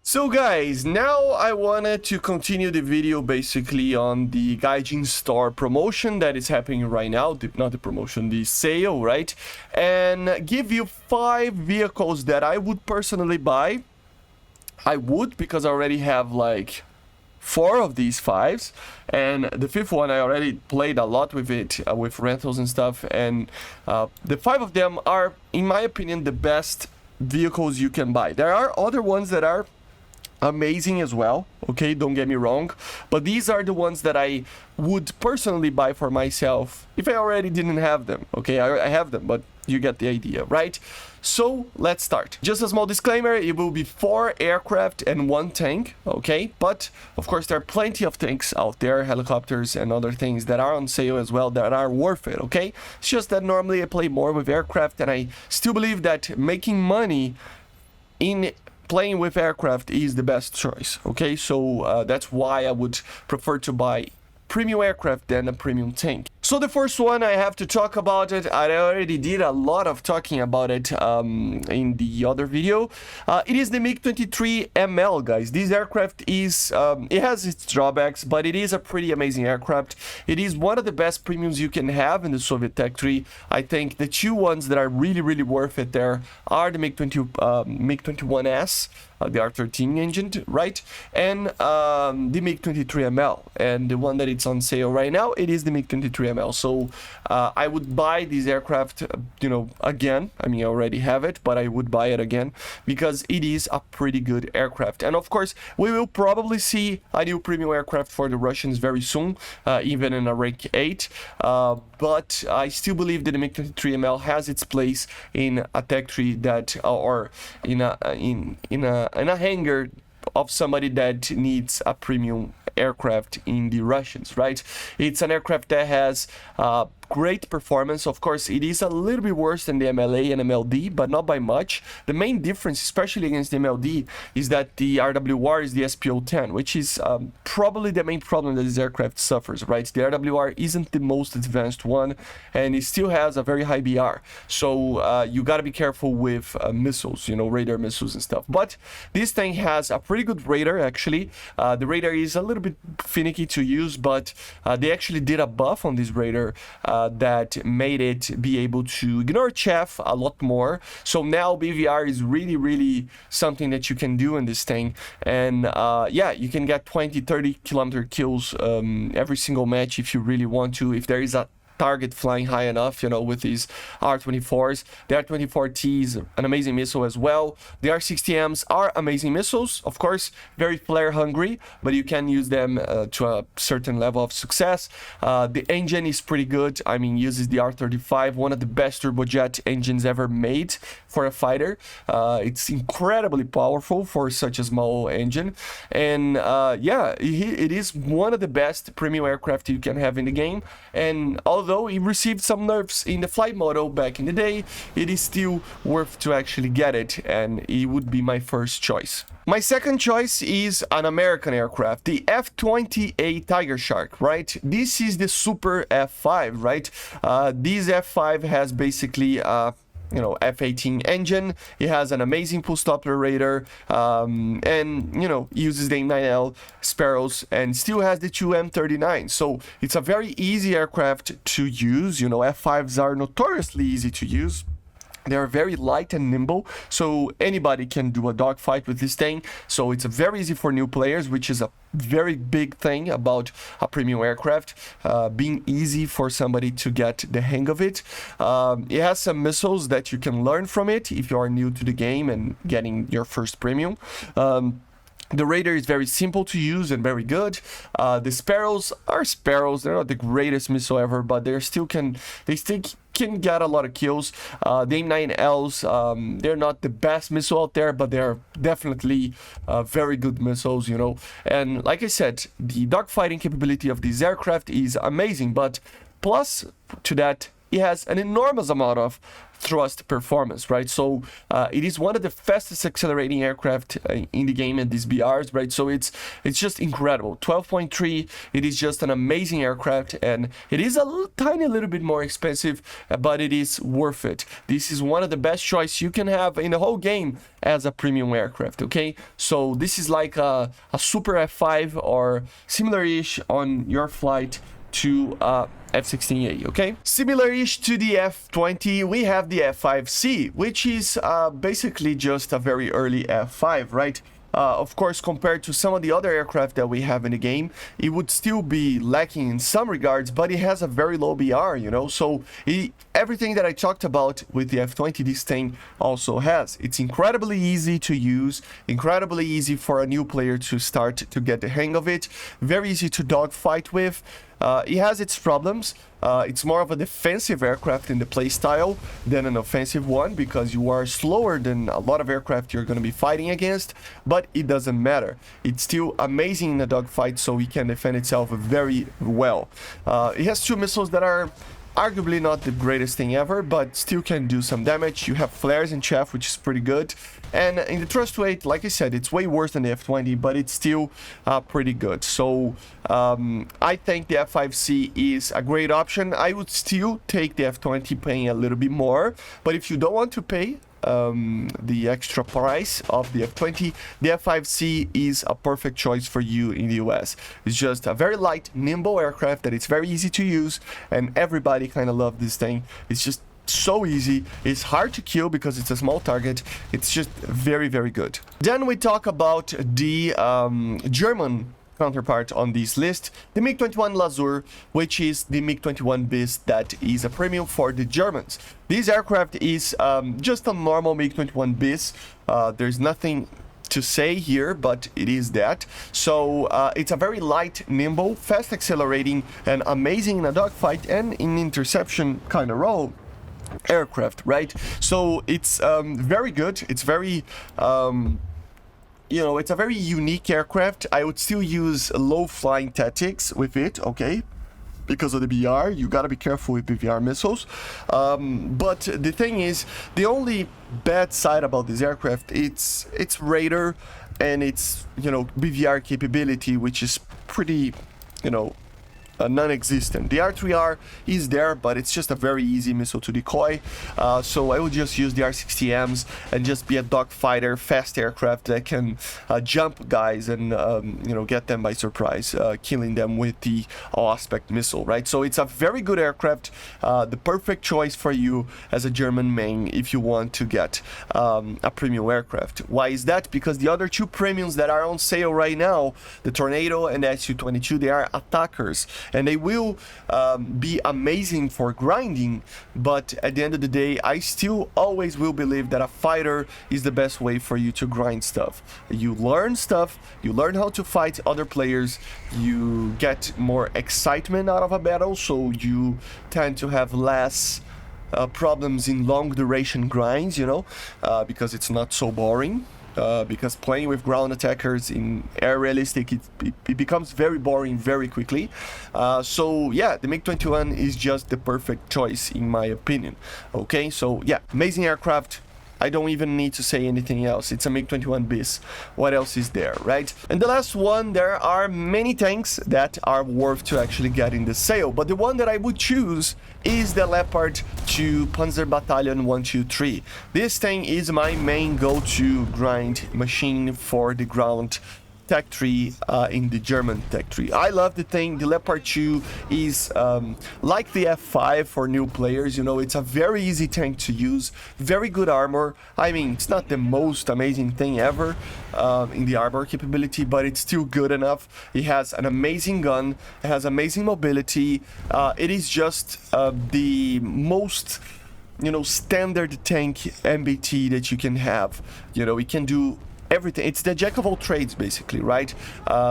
So guys, now I wanted to continue the video basically on the Gaijin Store promotion that is happening right now, not the promotion, the sale, right? And give you 5 vehicles that I would personally buy. I would, because I already have like 4 of these 5s, and the 5th one I already played a lot with it, with rentals and stuff, and the 5 of them are, in my opinion, the best vehicles you can buy. There are other ones that are amazing as well, okay, don't get me wrong, but these are the ones that I would personally buy for myself if I already didn't have them. Okay, I have them, but you get the idea, right? So let's start. Just a small disclaimer, it will be 4 aircraft and 1 tank, okay? But of course there are plenty of tanks out there, helicopters and other things that are on sale as well that are worth it, okay? It's just that normally I play more with aircraft, and I still believe that making money in playing with aircraft is the best choice, okay? So that's why I would prefer to buy premium aircraft than a premium tank. So the first one, I have to talk about it. I already did a lot of talking about it in the other video. It is the MiG-23ML, guys. This aircraft is, it has its drawbacks, but it is a pretty amazing aircraft. It is one of the best premiums you can have in the Soviet Tech Tree. I think the 2 ones that are really worth it there are the MiG-21S, the R13 engine, right? And the MiG-23ML. And the one that it's on sale right now, it is the MiG-23ML. So I would buy this aircraft, you know, again. I mean, I already have it, but I would buy it again because it is a pretty good aircraft. And of course, we will probably see a new premium aircraft for the Russians very soon, even in a rank 8. But I still believe that the MiG-23ML has its place in a tech tree that, or in a hangar of somebody that needs a premium aircraft in the Russians, right? It's an aircraft that has great performance. Of course, it is a little bit worse than the MLA and MLD, but not by much. The main difference, especially against the MLD, is that the RWR is the SPO-10, which is probably the main problem that this aircraft suffers, right? The RWR isn't the most advanced one, and it still has a very high BR. So you gotta be careful with missiles, you know, radar missiles and stuff. But this thing has a pretty good radar, actually. The radar is a little bit finicky to use, but they actually did a buff on this radar that made it be able to ignore chaff a lot more. So now BVR is really something that you can do in this thing. And yeah, you can get 20-30 kilometer kills every single match if you really want to, if there is a target flying high enough, you know, with these R-24s. The R-24T is an amazing missile as well. The R-60Ms are amazing missiles, of course, very flare hungry, but you can use them to a certain level of success. The engine is pretty good. I mean, uses the R-35, one of the best turbojet engines ever made for a fighter. It's incredibly powerful for such a small engine. And yeah, it is one of the best premium aircraft you can have in the game. And although it received some nerfs in the flight model back in the day, it is still worth to actually get it, and it would be my first choice. My second choice is an American aircraft, the F-20A Tiger Shark, right? This is the Super F5, right? This F5 has basically you know, F-18 engine. It has an amazing pulse Doppler radar, and you know, uses the M9L Sparrows, and still has the 2 M39. So it's a very easy aircraft to use. You know, F-5s are notoriously easy to use. They are very light and nimble, so anybody can do a dogfight with this thing. So it's very easy for new players, which is a very big thing about a premium aircraft, being easy for somebody to get the hang of it. It has some missiles that you can learn from it if you are new to the game and getting your first premium. The radar is very simple to use and very good. The Sparrows are Sparrows. They're not the greatest missile ever, but they still can get a lot of kills. The M9Ls, they're not the best missile out there, but they're definitely very good missiles, you know. And like I said, the dogfighting capability of this aircraft is amazing, but plus to that, it has an enormous amount of thrust performance, right? So it is one of the fastest accelerating aircraft in the game at these BRs, right? So it's just incredible. 12.3, it is just an amazing aircraft, and it is a tiny little bit more expensive, but it is worth it. This is one of the best choices you can have in the whole game as a premium aircraft, okay? So this is like a super F5 or similar-ish on your flight to F-16A, okay? Similar-ish to the F-20, we have the F-5C, which is basically just a very early F-5, right? Of course, compared to some of the other aircraft that we have in the game, it would still be lacking in some regards, but it has a very low BR, you know? So everything that I talked about with the F-20, this thing also has. It's incredibly easy to use, incredibly easy for a new player to start to get the hang of it, very easy to dogfight with. It has its problems. It's more of a defensive aircraft in the playstyle than an offensive one, because you are slower than a lot of aircraft you're going to be fighting against, but it doesn't matter. It's still amazing in a dogfight, so it can defend itself very well. It has two missiles that are arguably not the greatest thing ever, but still can do some damage. You have flares and chaff, which is pretty good. And in the thrust weight, like I said, it's way worse than the F-20, but it's still pretty good. So I think the F-5C is a great option. I would still take the F-20 paying a little bit more, but if you don't want to pay the extra price of the F-20, the F-5C is a perfect choice for you in the US. It's just a very light, nimble aircraft that it's very easy to use, and everybody kind of loves this thing. It's just so easy. It's hard to kill because it's a small target. It's just very, very good. Then we talk about the German counterpart on this list, the MiG-21 Lazur, which is the MiG-21 bis that is a premium for the Germans. This aircraft is just a normal MiG-21 bis. There's nothing to say here, but it is that. So it's a very light, nimble, fast accelerating, and amazing in a dogfight and in interception kind of role aircraft, right? So it's very good. It's very you know, it's a very unique aircraft. I would still use low flying tactics with it, okay? Because of the BR, you gotta be careful with BVR missiles. But the thing is, the only bad side about this aircraft, it's radar and its, you know, BVR capability, which is pretty, you know, non-existent. The R3R is there, but it's just a very easy missile to decoy. So I would just use the R60Ms and just be a dogfighter, fast aircraft that can jump guys and you know, get them by surprise, killing them with the all-aspect missile, right? So it's a very good aircraft, the perfect choice for you as a German main if you want to get a premium aircraft. Why is that? Because the other two premiums that are on sale right now, the Tornado and the Su-22, they are attackers. And they will be amazing for grinding, but at the end of the day, I still always will believe that a fighter is the best way for you to grind stuff. You learn stuff, you learn how to fight other players, you get more excitement out of a battle, so you tend to have less problems in long duration grinds, you know, because it's not so boring. Because playing with ground attackers in air realistic, it becomes very boring very quickly. So yeah, the MiG-21 is just the perfect choice in my opinion. Okay, so yeah, amazing aircraft. I don't even need to say anything else. It's a MiG-21 bis. What else is there, right? And the last one, there are many tanks that are worth to actually get in the sale, but the one that I would choose is the Leopard II Panzer Battalion 123. This thing is my main go-to grind machine for the ground tech tree in the German tech tree. I love the thing. The Leopard 2 is like the F5 for new players. You know, it's a very easy tank to use, very good armor. I mean, it's not the most amazing thing ever in the armor capability, but it's still good enough. It has an amazing gun, it has amazing mobility. It is just the most, you know, standard tank MBT that you can have. You know, it can do everything. It's the jack of all trades, basically, right?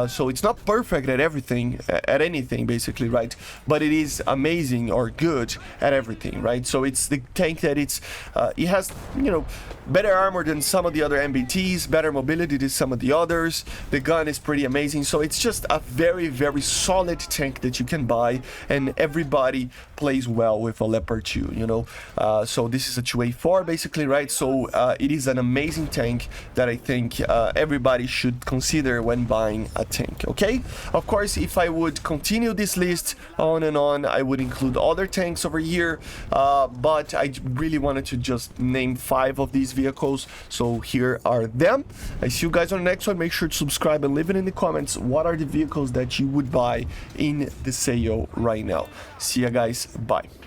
So it's not perfect at everything, at anything, basically, right? But it is amazing or good at everything, right? So it's the tank that it has, you know, better armor than some of the other MBTs, better mobility than some of the others. The gun is pretty amazing. So it's just a very, very solid tank that you can buy, and everybody plays well with a Leopard 2, you know. So this is a 2A4 basically, right? So it is an amazing tank that I think everybody should consider when buying a tank, okay? Of course, if I would continue this list on and on, I would include other tanks over here, but I really wanted to just name 5 of these vehicles, so here are them. I see you guys on the next one. Make sure to subscribe and leave it in the comments what are the vehicles that you would buy in the sale right now. See ya guys, bye.